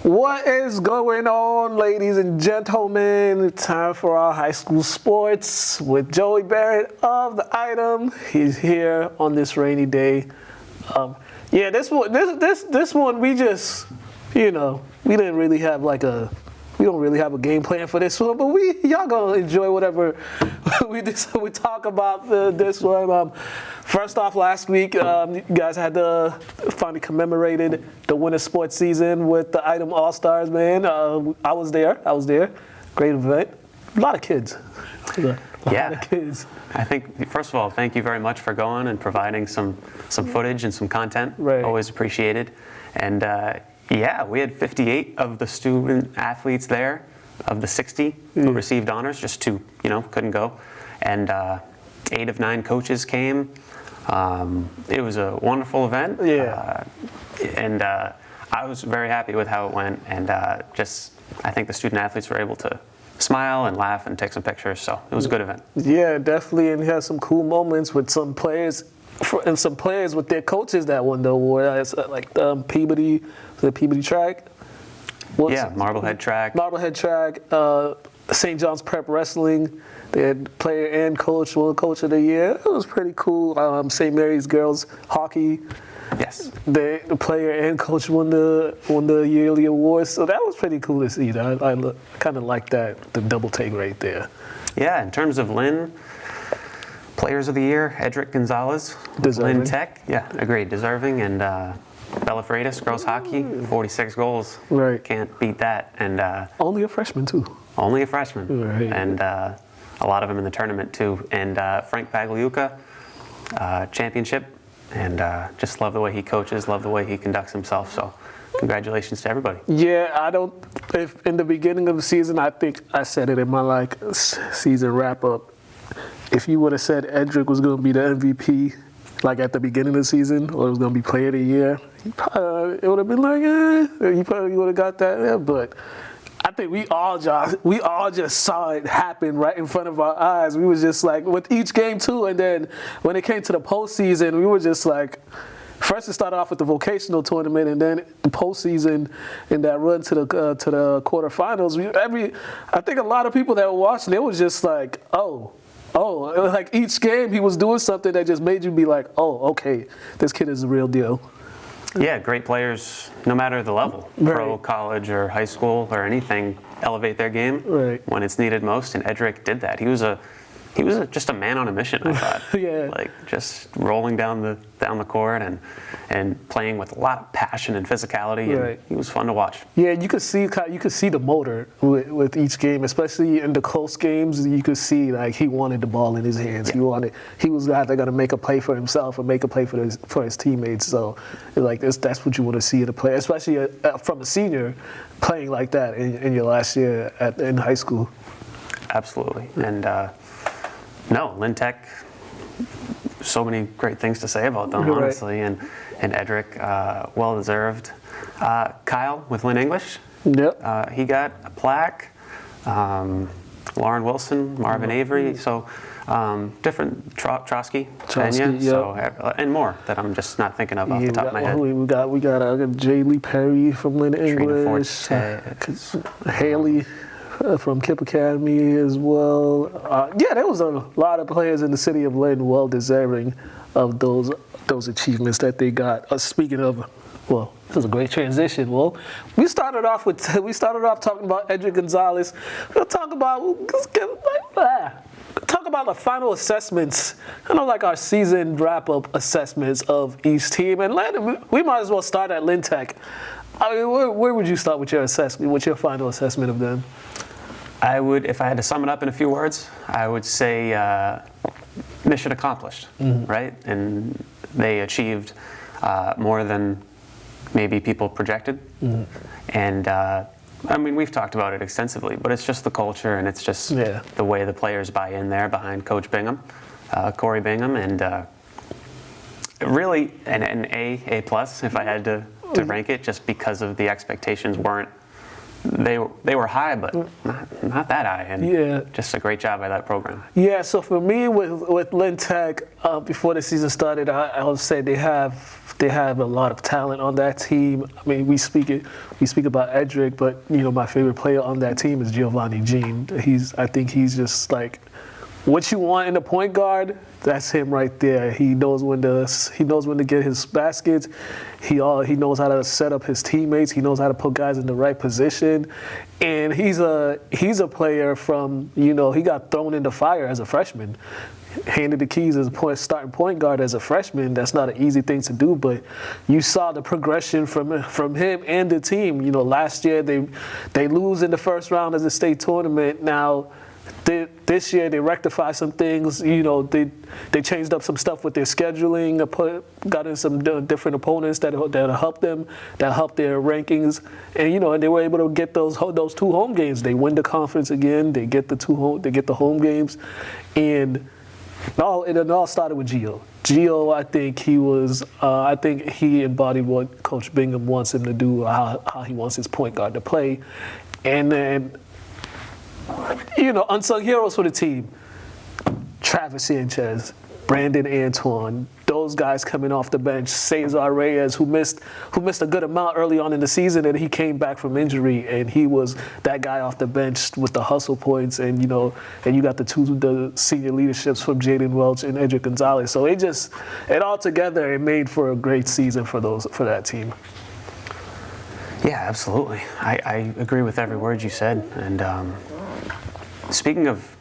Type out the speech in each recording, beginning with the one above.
What is going on, ladies and gentlemen? Time for our high school sports with Joey Barrett of The Item. He's here on this rainy day. This one we just, we didn't really have we don't really have a game plan for this one, but y'all gonna enjoy whatever we talk about this one. First off, last week you guys had finally commemorated the winter sports season with the Item All Stars. Man, I was there. Great event. A lot of kids. A lot of kids. I think, first of all, thank you very much for going and providing some footage and some content. Right. Always appreciated. And we had 58 of the student athletes there, of the 60 who received honors. Just 2, couldn't go. And 8 of 9 coaches came. It was a wonderful event. Yeah. I was very happy with how it went. And I think the student athletes were able to smile and laugh and take some pictures. So it was a good event. Yeah, definitely. And he had some cool moments with some players. And some players with their coaches that won the award, like Peabody, the Peabody track. Marblehead track. St. John's Prep Wrestling. They had player and coach, won Coach of the Year. It was pretty cool. St. Mary's girls hockey. Yes. The player and coach won the yearly awards. So that was pretty cool to see. I kind of like that, the double take right there. Yeah, in terms of Lynn. Players of the Year, Edric Gonzalez, Deserving. Lynn Tech. Yeah, agreed, deserving. And Bella Freitas, girls hockey, 46 goals. Right. Can't beat that. And only a freshman, too. Only a freshman. Right. And a lot of them in the tournament, too. And Frank Bagliuca, championship. And just love the way he coaches, love the way he conducts himself. So congratulations to everybody. Yeah, if in the beginning of the season, I think I said it in my season wrap-up, if you would have said Edric was going to be the MVP, at the beginning of the season, or it was going to be Player of the Year, it would have been you probably would have got that. Yeah, but I think we all just saw it happen right in front of our eyes. We was just with each game too, and then when it came to the postseason, we were just first it started off with the vocational tournament, and then the postseason and that run to the quarterfinals. I think a lot of people that were watching, it was just each game he was doing something that just made you be like, oh, okay, this kid is the real deal. Yeah, great players, no matter the level, right. Pro, college, or high school, or anything, elevate their game when it's needed most, and Edric did that. He was just a man on a mission, I thought. Yeah. Just rolling down the court and playing with a lot of passion and physicality. Right. And he was fun to watch. Yeah, you could see the motor with each game, especially in the close games. You could see he wanted the ball in his hands. Yeah. He was either going to make a play for himself or make a play for his teammates. So that's what you want to see in a player, especially from a senior playing like that in your last year in high school. Absolutely. And Lynn Tech, so many great things to say about them, honestly. And Edric, well-deserved. Kyle with Lynn English. Yep. He got a plaque. Lauren Wilson, Marvin Avery. So different Trotsky, Tanya, yep. And more that I'm just not thinking of off the top of my head. We got Jay Lee Perry from Lynn English. Haley from Kip Academy as well. There was a lot of players in the city of Lynn well deserving of those achievements that they got. Speaking of, this was a great transition. Well, we started off talking about Edric Gonzalez. We'll talk about the final assessments, our season wrap-up assessments of each team. And Lynn, we might as well start at Lynn Tech. Where would you start with your assessment? What's your final assessment of them? I would, if I had to sum it up in a few words, I would say mission accomplished, right? And they achieved more than maybe people projected. And we've talked about it extensively, but it's just the culture and it's just the way the players buy in there behind Coach Bingham, Corey Bingham, and really an A plus if I had to rank it, just because of the expectations weren't they were high, but not that high. And Yeah. just a great job by that program. Yeah, so for me with Lynn Tech, before the season started, I would say they have a lot of talent on that team. I mean, we speak about Edric, but you know, my favorite player on that team is Giovanni Jean. I think he's just like what you want in a point guard. That's him right there. He knows when to get his baskets. He knows how to set up his teammates. He knows how to put guys in the right position. And he's a player from, you know, he got thrown into fire as a freshman. Handed the keys as a starting point guard as a freshman. That's not an easy thing to do, but you saw the progression from him and the team. You know, last year they lose in the first round of the state tournament. Now this year they rectified some things. You know, they changed up some stuff with their scheduling. Got in some different opponents that helped them, that helped their rankings, and you know, and they were able to get those 2 home games. They win the conference again. They get the home games, and it all started with Gio. Gio, I think he embodied what Coach Bingham wants him to do, how he wants his point guard to play, and then, you know, unsung heroes for the team. Travis Sanchez, Brandon Antoine, those guys coming off the bench. Cesar Reyes, who missed a good amount early on in the season, and he came back from injury, and he was that guy off the bench with the hustle points, and you know, and you got the senior leaderships from Jaden Welch and Edric Gonzalez. So it all together, it made for a great season for that team. Yeah, absolutely. I agree with every word you said. And speaking of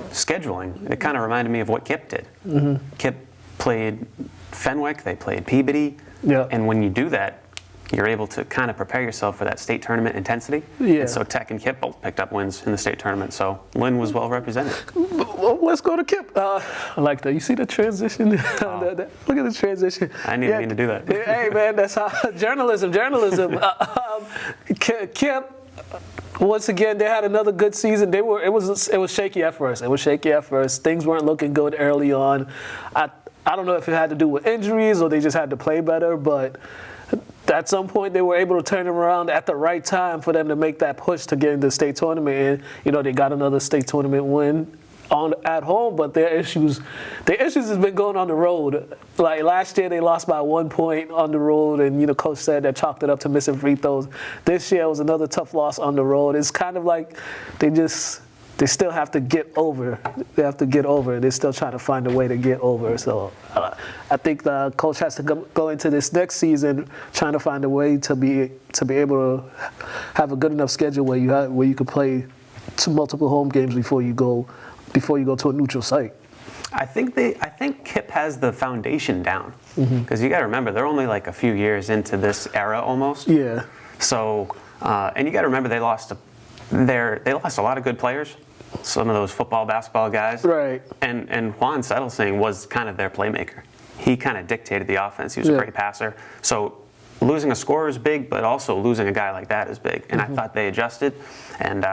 scheduling, it kind of reminded me of what Kip did. Mm-hmm. Kip played Fenwick, they played Peabody, yeah. And when you do that, you're able to kind of prepare yourself for that state tournament intensity. Yeah. And so Tech and Kip both picked up wins in the state tournament, so Lynn was well represented. Well, let's go to Kip. I like that. You see the transition? Oh. Look at the transition. I didn't mean to do that. Hey, man, that's how journalism. Kip. Once again, they had another good season. It was shaky at first. Things weren't looking good early on. I don't know if it had to do with injuries or they just had to play better, but at some point they were able to turn them around at the right time for them to make that push to get into the state tournament. And you know, they got another state tournament win at home, but their issues has been going on the road. Like last year, they lost by 1 point on the road, and you know, Coach said they chalked it up to missing free throws. This year was another tough loss on the road. It's kind of like they still have to get over. They have to get over. They're still trying to find a way to get over. So I think the coach has to go into this next season trying to find a way to be able to have a good enough schedule where you can play multiple home games before you go to a neutral site. I think Kip has the foundation down, because you got to remember they're only like a few years into this era almost. Yeah. So and you got to remember they lost a lot of good players, some of those football, basketball guys. Right. And Juan Settlesing was kind of their playmaker. He kind of dictated the offense. He was a great passer. So losing a scorer is big, but also losing a guy like that is big. And I thought they adjusted, and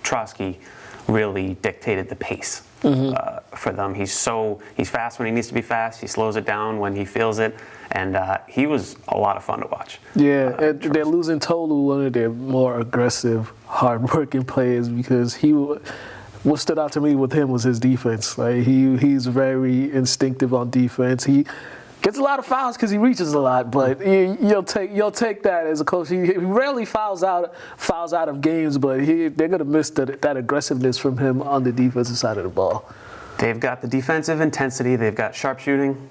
Trotsky really dictated the pace for them. He's fast when he needs to be fast. He slows it down when he feels it, and he was a lot of fun to watch. Yeah, they're losing Tolu, one of their more aggressive, hard-working players, because what stood out to me with him was his defense. Like he's very instinctive on defense. He gets a lot of fouls because he reaches a lot, but you'll take that as a coach. He rarely fouls out of games, but they're gonna miss that aggressiveness from him on the defensive side of the ball. They've got the defensive intensity, they've got sharpshooting,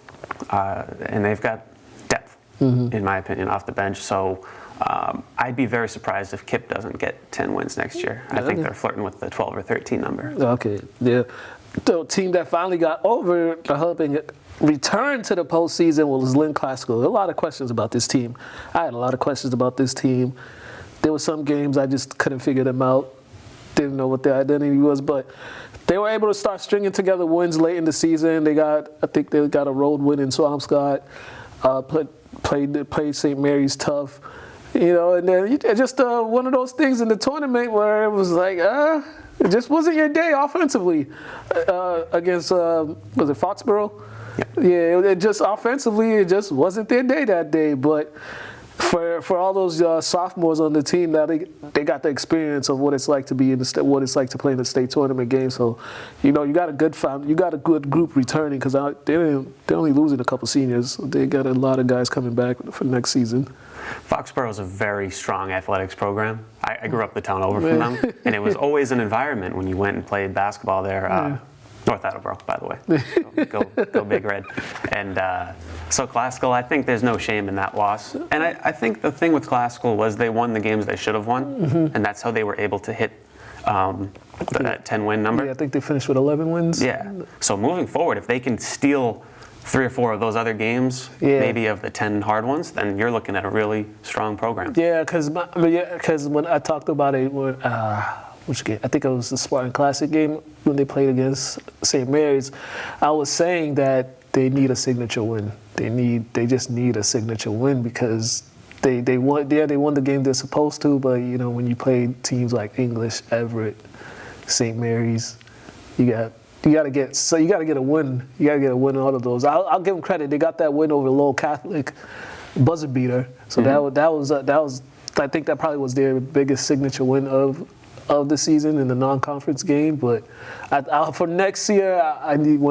and they've got depth, in my opinion, off the bench. So I'd be very surprised if Kip doesn't get 10 wins next year. I think they're flirting with the 12 or 13 number. Okay, yeah. The team that finally got over the hump and return to the postseason was Lynn Classical. A lot of questions about this team. I had a lot of questions about this team. There were some games I just couldn't figure them out. Didn't know what their identity was, but they were able to start stringing together wins late in the season. I think they got a road win in Swampscott. Played St. Mary's tough, you know, and then just one of those things in the tournament where it was like, it just wasn't your day offensively against was it Foxborough? Yeah, it just offensively, it just wasn't their day that day. But for all those sophomores on the team, now they got the experience of what it's like to be in the what it's like to play in the state tournament game. So, you got a good group returning because they're only losing a couple seniors. They got a lot of guys coming back for next season. Foxborough is a very strong athletics program. I grew up the town over from them, and it was always an environment when you went and played basketball there. North Attleboro, by the way. Go Big Red. And so Classical, I think there's no shame in that loss. And I think the thing with Classical was they won the games they should have won, and that's how they were able to hit that 10-win number. Yeah, I think they finished with 11 wins. Yeah. So moving forward, if they can steal 3 or 4 of those other games, maybe of the 10 hard ones, then you're looking at a really strong program. Yeah, because when I talked about it, which game? I think it was the Spartan Classic game when they played against St. Mary's. I was saying that they need a signature win. They just need a signature win because they won the game they're supposed to, but when you play teams like English, Everett, St. Mary's, you got to get a win. You got to get a win in all of those. I'll give them credit. They got that win over Lowell Catholic, buzzer beater. So that was I think that probably was their biggest signature win of the season in the non-conference game. But for next year, I need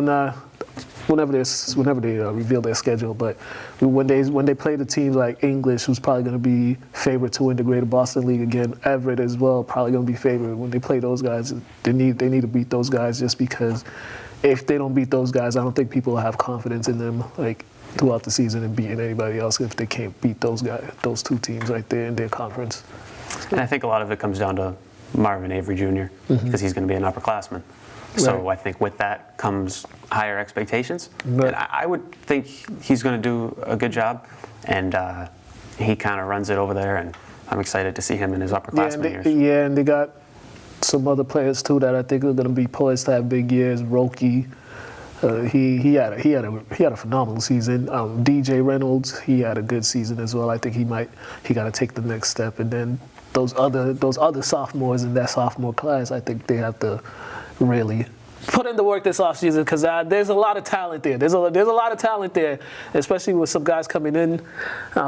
whenever they reveal their schedule. But when they play the teams like English, who's probably going to be favored to win the Greater Boston League again, Everett as well, probably going to be favored. When they play those guys, they need to beat those guys just because if they don't beat those guys, I don't think people will have confidence in them throughout the season and beating anybody else if they can't beat those two teams right there in their conference. And I think a lot of it comes down to Marvin Avery Jr. because he's going to be an upperclassman. So I think with that comes higher expectations. Right. And I would think he's going to do a good job. And he kind of runs it over there. And I'm excited to see him in his upperclassmen years. Yeah, and they got some other players too that I think are going to be poised to have big years. Roki, he had a phenomenal season. DJ Reynolds, he had a good season as well. I think he got to take the next step. And then those other sophomores in that sophomore class, I think they have to really put in the work this offseason because there's a lot of talent there. There's a lot of talent there, especially with some guys coming in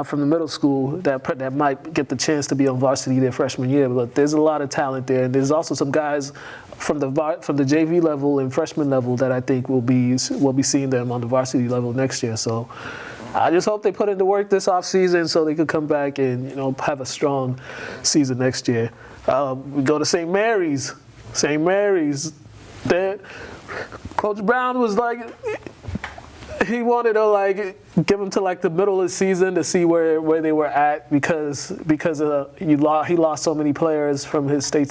from the middle school that might get the chance to be on varsity their freshman year. But there's a lot of talent there. And there's also some guys from the JV level and freshman level that I think we'll be seeing them on the varsity level next year. So I just hope they put in the work this offseason so they could come back and have a strong season next year. We go to St. Mary's. St. Mary's, Coach Brown was he wanted to give them to the middle of the season to see where they were at because he lost so many players from his state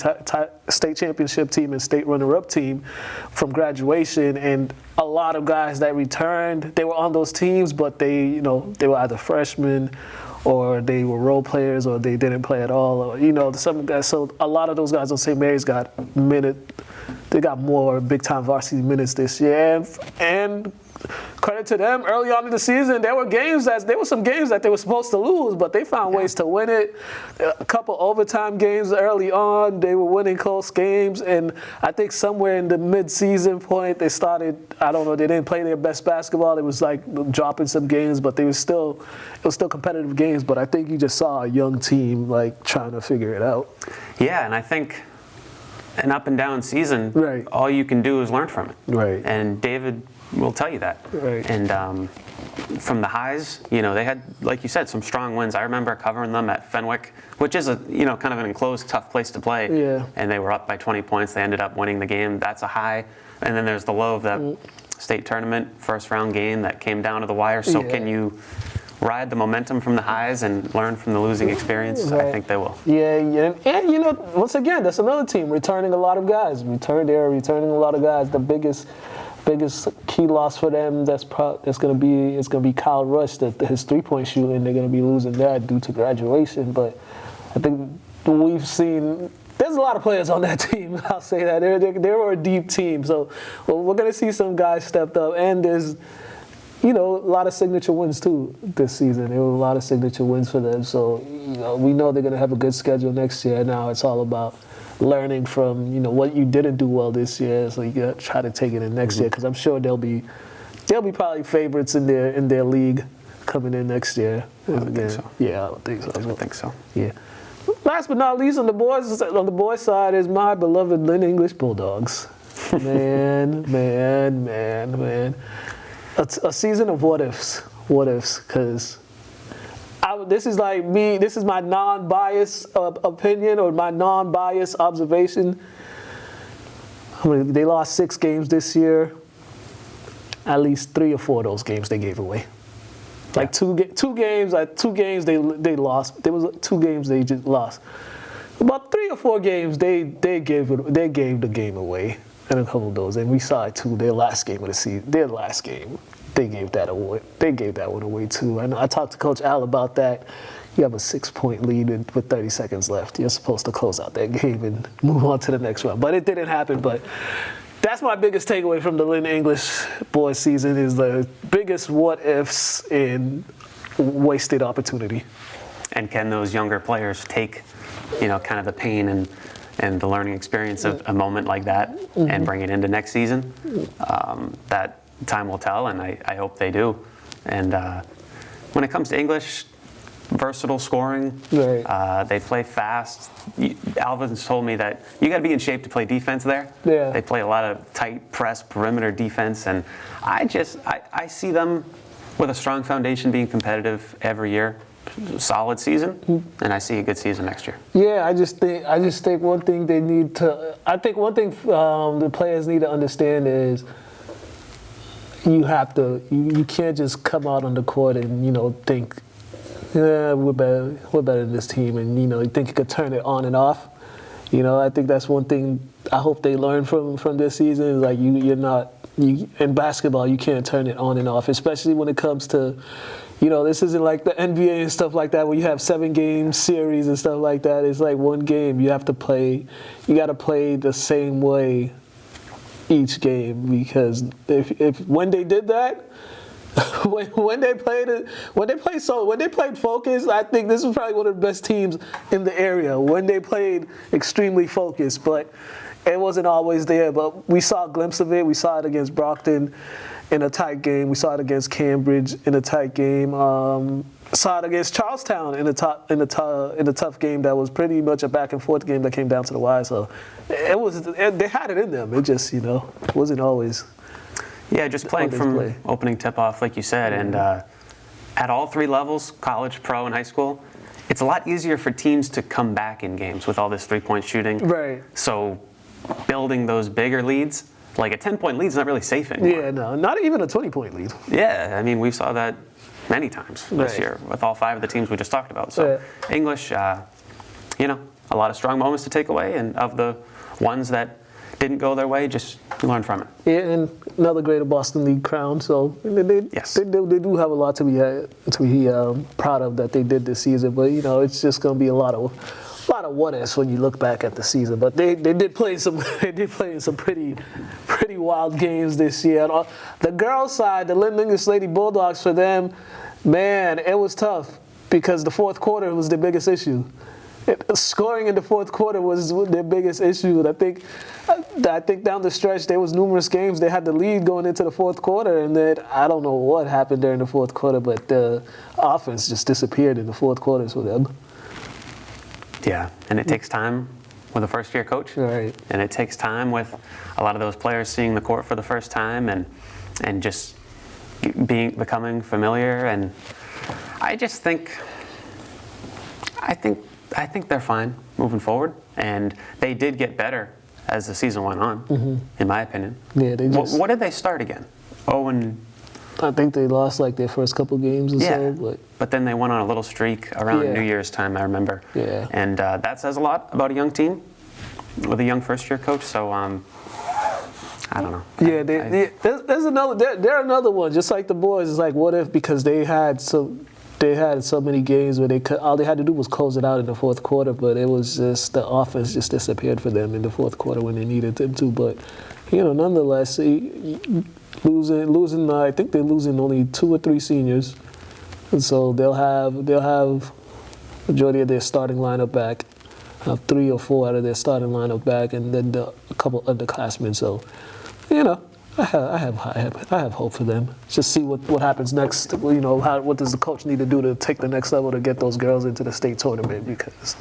championship team and state runner-up team from graduation, and a lot of guys that returned, they were on those teams, but they were either freshmen or they were role players, or they didn't play at all, or some guys. So a lot of those guys on St. Mary's got they got more big-time varsity minutes this year, and credit to them. Early on in the season, there were some games that they were supposed to lose, but they found ways to win it. A couple overtime games early on, they were winning close games, and I think somewhere in the mid-season point, they started. I don't know. They didn't play their best basketball. It was dropping some games, but it was still competitive games. But I think you just saw a young team trying to figure it out. Yeah, and I think an up and down season, all you can do is learn from it. Right. And David will tell you that. Right. And from the highs, they had, like you said, some strong wins. I remember covering them at Fenwick, which is a kind of an enclosed, tough place to play. Yeah. And they were up by 20 points. They ended up winning the game. That's a high. And then there's the low of that state tournament first round game that came down to the wire. So can you ride the momentum from the highs and learn from the losing experience? Right. I think they will. Yeah, and once again, that's another team returning a lot of guys. They're returning a lot of guys. The biggest key loss for them that's going to be Kyle Rush, his 3-point shooting. They're going to be losing that due to graduation. But I think we've seen there's a lot of players on that team. I'll say that they're a deep team. So we're going to see some guys stepped up, and there's a lot of signature wins too this season. There were a lot of signature wins for them. So we know they're going to have a good schedule next year. Now it's all about learning from what you didn't do well this year, so you got to try to take it in next year, because I'm sure they'll be probably favorites in their league coming in next year. I don't think so. Yeah, I don't think so. I don't think so. Yeah. Last but not least, on the boys' side is my beloved Lynn English Bulldogs. Man. A season of what ifs, because this is like me. This is my non-biased opinion or my non-biased observation. I mean, they lost 6 games this year. At least 3 or 4 of those games they gave away. Like two games they lost. There was 2 games they just lost. About 3 or 4 games they gave the game away, and a couple of those. And we saw it too. Their last game of the season, they gave that away. They gave that one away too. And I talked to Coach Al about that. You have a 6-point lead with 30 seconds left. You're supposed to close out that game and move on to the next round. But it didn't happen. But that's my biggest takeaway from the Lynn English boys season is the biggest what ifs in wasted opportunity. And can those younger players take, kind of the pain and the learning experience of a moment like that and bring it into next season? That time will tell, and I hope they do. And when it comes to English, versatile scoring. Right. They play fast. Alvin's told me that you got to be in shape to play defense there. Yeah. They play a lot of tight press perimeter defense, and I see them with a strong foundation being competitive every year. Solid season, and I see a good season next year. Yeah, I just think one thing they need to. I think one thing the players need to understand is you have to. You can't just come out on the court and think. Yeah, we're better than this team, and you think you could turn it on and off. I think that's one thing I hope they learn from this season. Is like in basketball you can't turn it on and off, especially when it comes to, this isn't like the NBA and stuff like that where you have 7-game series and stuff like that. It's like one game you have to play. You got to play the same way each game, because if when they did that. When they played focused, I think this was probably one of the best teams in the area. When they played extremely focused, but it wasn't always there. But we saw a glimpse of it. We saw it against Brockton in a tight game. We saw it against Cambridge in a tight game. Saw it against Charlestown in a tough game that was pretty much a back and forth game that came down to the wire. So they had it in them. It just wasn't always. Yeah, just playing from opening tip-off, like you said, and at all 3 levels, college, pro, and high school, it's a lot easier for teams to come back in games with all this 3-point shooting. Right. So building those bigger leads, like a 10-point lead is not really safe anymore. Yeah, no, not even a 20-point lead. Yeah, I mean, we saw that many times this year with all 5 of the teams we just talked about. So English, a lot of strong moments to take away, and of the ones that didn't go their way, just learn from it. Yeah, and another Greater Boston League crown. So they do have a lot to be proud of that they did this season. But it's just going to be a lot of what ifs when you look back at the season. But they did play some pretty wild games this year. The girls' side, the Lynn English Lady Bulldogs, for them, man, it was tough because the fourth quarter was the biggest issue. Scoring in the fourth quarter was their biggest issue. And I think down the stretch there was numerous games they had the lead going into the fourth quarter, and then I don't know what happened during the fourth quarter, but the offense just disappeared in the fourth quarters for them. Yeah, and it takes time with a first-year coach, right? And it takes time with a lot of those players seeing the court for the first time and just becoming familiar. And I think they're fine moving forward, and they did get better as the season went on, in my opinion. Yeah, they just. What did they start again? I think they lost like their first couple games or so. But then they went on a little streak around New Year's time, I remember. Yeah. And that says a lot about a young team with a young first-year coach. So I don't know. Yeah, there's another. They're another one, just like the boys. It's like, what if, because they had so many games where all they had to do was close it out in the fourth quarter, but it was just the offense just disappeared for them in the fourth quarter when they needed them to. But nonetheless, losing. I think they're losing only 2 or 3 seniors, and so they'll have majority of their starting lineup back, 3 or 4 out of their starting lineup back, and then a couple underclassmen. So, I have hope for them. Just see what happens next. What does the coach need to do to take the next level to get those girls into the state tournament, because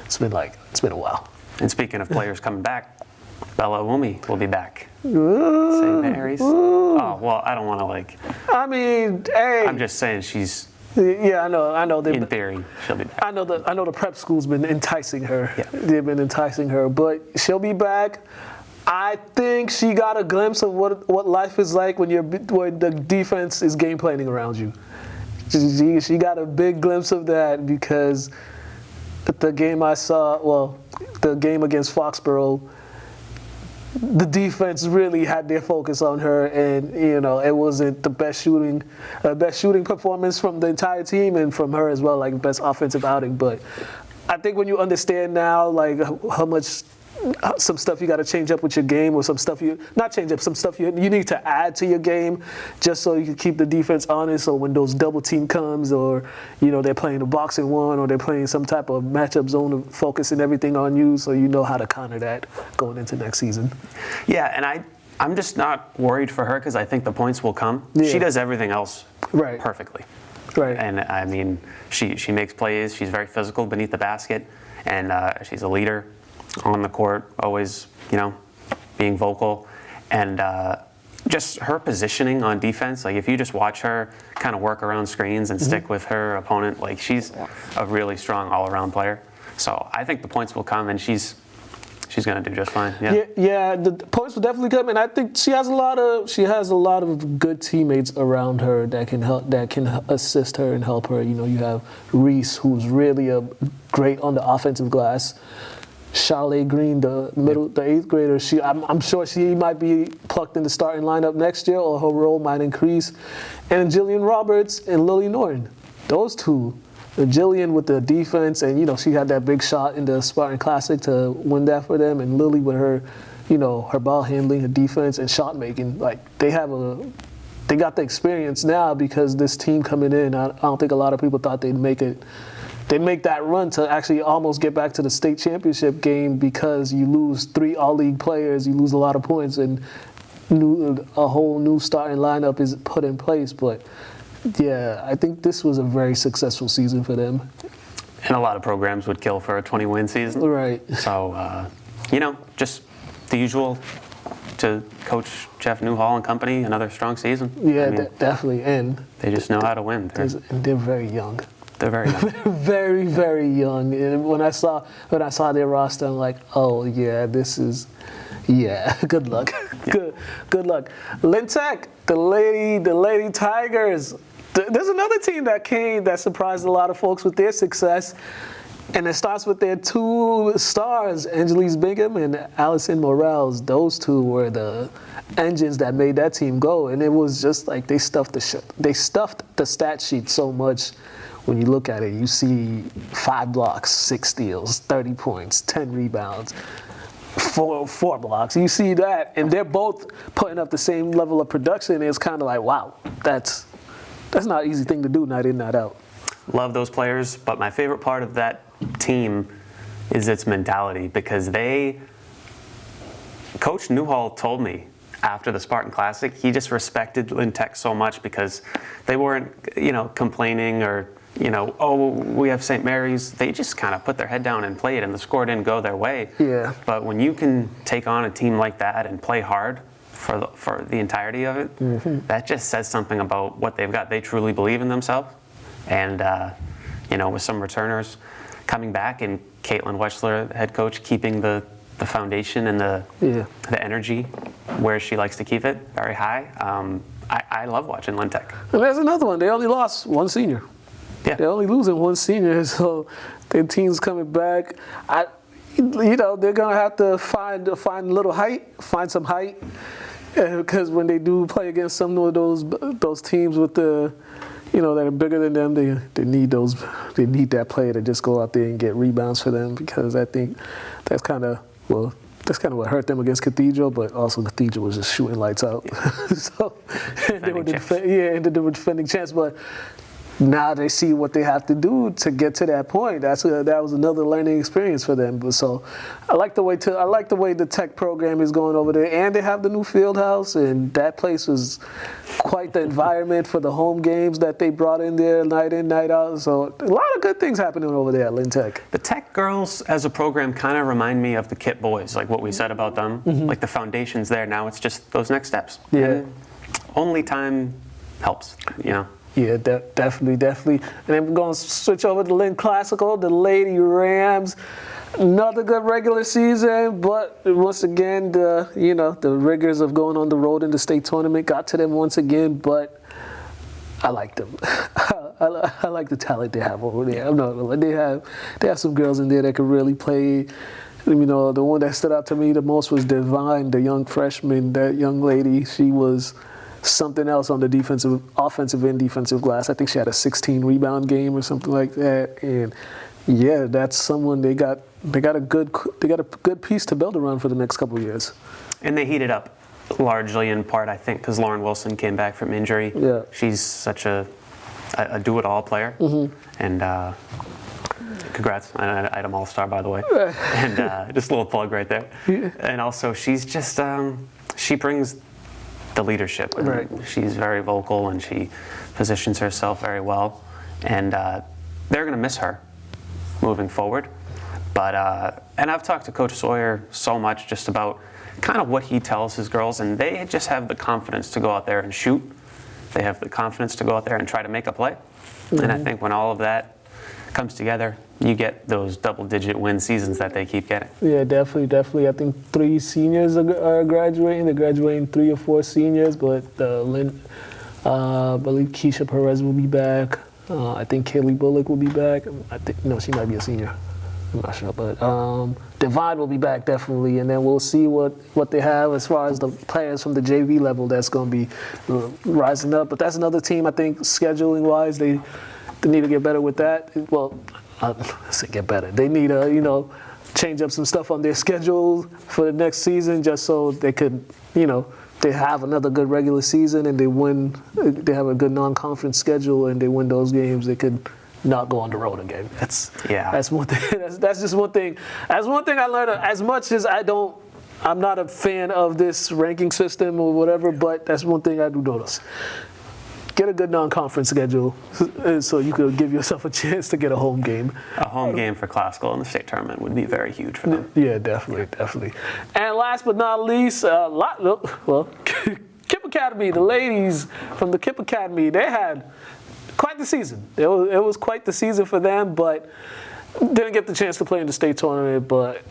it's been a while. And speaking of players coming back, Bella Wumi will be back. St. Mary's. Oh, well, I don't want to I mean, hey. I'm just saying she's. Yeah, I know. In theory, she'll be back. I know the prep school's been enticing her. Yeah. They've been enticing her, but she'll be back. I think she got a glimpse of what life is like when the defense is game planning around you. She got a big glimpse of that, because the game I saw, the game against Foxborough, the defense really had their focus on her, and it wasn't the best shooting performance from the entire team and from her as well, like best offensive outing. But I think when you understand now, like how much. Some stuff you got to change up with your game, or some stuff you need to add to your game, just so you can keep the defense honest. So when those double team comes, or they're playing a boxing one, or they're playing some type of matchup zone, focusing everything on you, so you know how to counter that going into next season. Yeah, and I'm just not worried for her, because I think the points will come. Yeah. She does everything else perfectly. Right. And I mean, she makes plays. She's very physical beneath the basket, and she's a leader on the court, always, being vocal, and just her positioning on defense. Like, if you just watch her kind of work around screens and stick with her opponent, like, she's a really strong all-around player. So I think the points will come, and she's going to do just fine. Yeah, the points will definitely come, and I think she has a lot of good teammates around her that can assist her and help her. You have Reese, who's really great on the offensive glass. Charlotte Green, the 8th grader, I'm sure she might be plucked in the starting lineup next year, or her role might increase. And Jillian Roberts and Lily Norton, those two. Jillian with the defense, and she had that big shot in the Spartan Classic to win that for them. And Lily with her, her ball handling, her defense, and shot making. Like, they got the experience now, because this team coming in, I don't think a lot of people thought they'd make it. They make that run to actually almost get back to the state championship game, because you lose 3 all-league players, you lose a lot of points, and a whole new starting lineup is put in place. But yeah, I think this was a very successful season for them. And a lot of programs would kill for a 20-win season. Right. So, just the usual to Coach Jeff Newhall and company, another strong season. Yeah, definitely. And they just know how to win. They're very young. They're very young. Very, very young. And when I saw their roster, I'm like, oh yeah, good luck. Yeah. Good luck. Lynn Tech, the Lady Tigers. There's another team that surprised a lot of folks with their success. And it starts with their 2 stars, Angelise Bingham and Allison Morales. Those 2 were the engines that made that team go. And it was just like they stuffed the stat sheet so much. When you look at it, you see 5 blocks, 6 steals, 30 points, 10 rebounds, 4 blocks. You see that, and they're both putting up the same level of production. It's kind of like, wow, that's not an easy thing to do night in, night out. Love those players, but my favorite part of that team is its mentality, because Coach Newhall told me after the Spartan Classic, he just respected Lynn Tech so much, because they weren't, complaining or, oh, we have St. Mary's. They just kind of put their head down and played, and the score didn't go their way. Yeah. But when you can take on a team like that and play hard for the entirety of it, that just says something about what they've got. They truly believe in themselves. And, with some returners coming back, and Caitlin Wechsler, the head coach, keeping the foundation and the energy where she likes to keep it, very high. I love watching Lynn Tech. And there's another one. They only lost 1 senior. Yeah. They're only losing 1 senior, so their team's coming back. They're gonna have to find a little height, find some height, because when they do play against some of those teams with that are bigger than them, they need that player to just go out there and get rebounds for them, because I think that's kind of what hurt them against Cathedral, but also Cathedral was just shooting lights out. So they were defending champs, but now they see what they have to do to get to that point. That was another learning experience for them. But so I like the way the tech program is going over there, and they have the new field house, and that place was quite the environment for the home games that they brought in there night in, night out. So a lot of good things happening over there at Lynn Tech. The Tech girls as a program kind of remind me of the Kit boys, like what we said about them. Like the foundation's there. Now it's just those next steps. Yeah. And only time helps, you know. Yeah, definitely. And then we're going to switch over to Lynn Classical, the Lady Rams. Another good regular season, but once again, the rigors of going on the road in the state tournament got to them once again, but I like them. I like the talent they have over there. I'm not gonna lie. They have some girls in there that can really play. You know, the one that stood out to me the most was Divine, the young freshman, that young lady. She was something else on the offensive and defensive glass. I think she had a 16 rebound game or something like that. And yeah, that's someone they got a good piece to build around for the next couple of years. And they heated up largely in part, I think, because Lauren Wilson came back from injury. Yeah. She's such a do-it-all player. And congrats, an item all-star, by the way. And just a little plug right there. Yeah. And also, she's just, she brings the leadership. Right. She's very vocal, and she positions herself very well. And they're going to miss her moving forward. But and I've talked to Coach Sawyer so much just about kind of what he tells his girls, and they just have the confidence to go out there and shoot. They have the confidence to go out there and try to make a play. And I think when all of that comes together, you get those double-digit win seasons that they keep getting. Yeah, definitely. I think 3 seniors are graduating. They're graduating 3 or 4 seniors, but Lynn, I believe Keisha Perez will be back. I think Kaylee Bullock will be back. She might be a senior. I'm not sure, but Divine will be back definitely, and then we'll see what they have as far as the players from the JV level that's going to be rising up. But that's another team, I think, scheduling-wise, they need to get better with that. Well, I say get better. They need to, change up some stuff on their schedule for the next season, just so they could, they have another good regular season and they win. They have a good non-conference schedule and they win those games. They could not go on the road again. That's one thing. That's just one thing. That's one thing I learned. As much as I'm not a fan of this ranking system or whatever, but that's one thing I do notice. Get a good non-conference schedule so you could give yourself a chance to get a home game. A home game for Classical in the state tournament would be very huge for them. Yeah, definitely. And last but not least, Kip Academy, the ladies from the Kip Academy, they had quite the season. It was quite the season for them, but didn't get the chance to play in the state tournament. But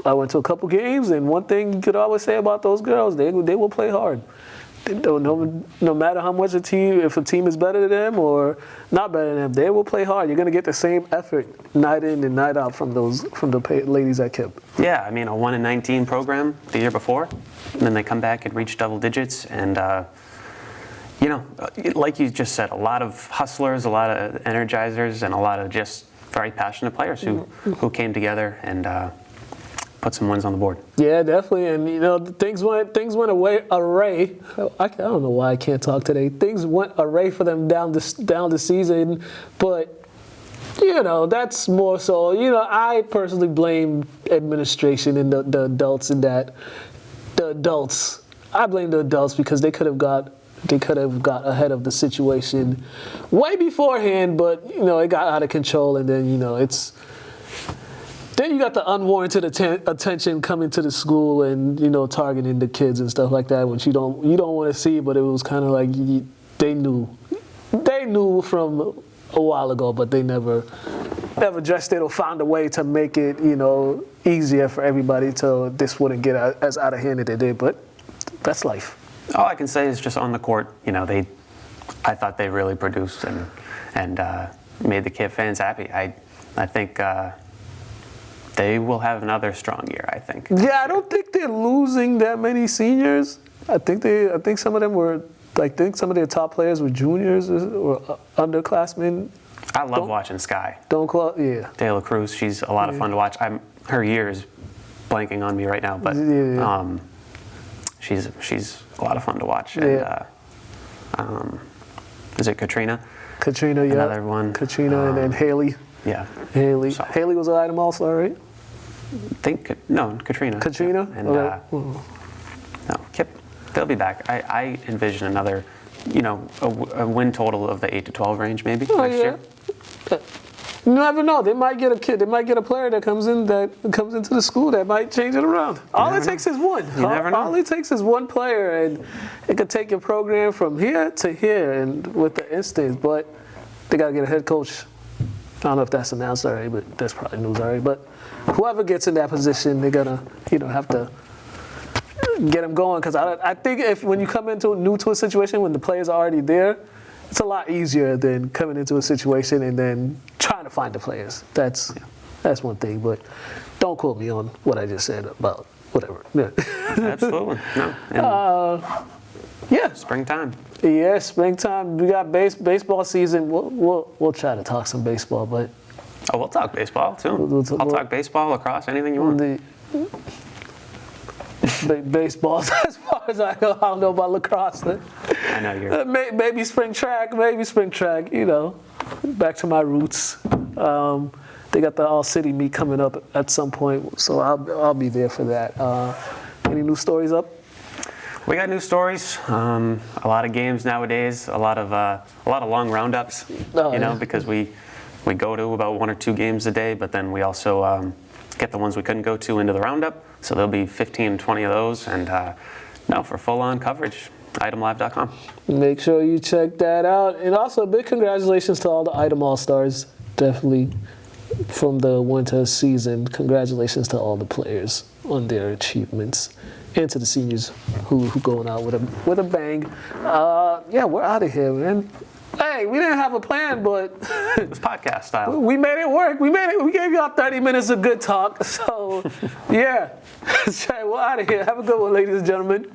I went to a couple games, and one thing you could always say about those girls, they will play hard. No matter how much if a team is better than them or not better than them, they will play hard. You're going to get the same effort night in and night out from the ladies at KIP. Yeah, I mean, a 1-19 program the year before, and then they come back and reach double digits. And, like you just said, a lot of hustlers, a lot of energizers, and a lot of just very passionate players who came together and put some wins on the board. Yeah, definitely. And things went array. I don't know why I can't talk today. Things went array for them down the season, but that's more so. I personally blame administration and the adults in that. The adults. I blame the adults because they could have got ahead of the situation way beforehand, but it got out of control, and then Then you got the unwarranted attention coming to the school and targeting the kids and stuff like that, which you don't want to see. But it was kind of like they knew from a while ago, but they never addressed it or found a way to make it easier for everybody so this wouldn't get as out of hand as it did. But that's life. All I can say is just on the court, I thought they really produced and made the KIP fans happy. I think. They will have another strong year, I think. Yeah, I don't think they're losing that many seniors. I think some of them were. I think some of their top players were juniors or underclassmen. I love watching Sky. Yeah. De La Cruz, she's a lot of fun to watch. Her year is blanking on me right now, but she's a lot of fun to watch. And, is it Katrina? Katrina, yeah. Another one. Katrina, and then Haley. Yeah. Haley. So- Haley was an item also, right? Katrina. Katrina? And Okay. no, Kip, they'll be back. I envision another, a win total of the 8 to 12 range maybe next year. You never know. They might get a kid. They might get a player that comes into the school that might change it around. All it takes is one. You never know. All it takes is one player, and it could take your program from here to here, and with the instance. But they got to get a head coach. I don't know if that's announced already, but that's probably news already. But whoever gets in that position, they're gonna, have to get them going. Because I think when you come new to a situation when the players are already there, it's a lot easier than coming into a situation and then trying to find the players. That's one thing, but don't quote me on what I just said about whatever. Yeah. Absolutely. No. And Yeah. springtime. Yeah, springtime. We got baseball season. We'll try to talk some baseball, but Oh, we'll talk baseball too. I'll talk baseball, lacrosse, anything you want. Baseball, as far as I know, I don't know about lacrosse. I know you're. Maybe spring track. Back to my roots. They got the All City meet coming up at some point, so I'll be there for that. Any new stories up? We got new stories. A lot of games nowadays. A lot of long roundups. Because we go to about 1 or 2 games a day, but then we also get the ones we couldn't go to into the roundup. So there'll be 15, 20 of those, and for full-on coverage, itemlive.com. Make sure you check that out, and also big congratulations to all the Item All-Stars. Definitely from the winter season. Congratulations to all the players on their achievements. And to the seniors who going out with a bang. We're out of here, man. Hey, we didn't have a plan, but It's podcast style. we made it work. We gave y'all 30 minutes of good talk. So, yeah. We're out of here. Have a good one, ladies and gentlemen.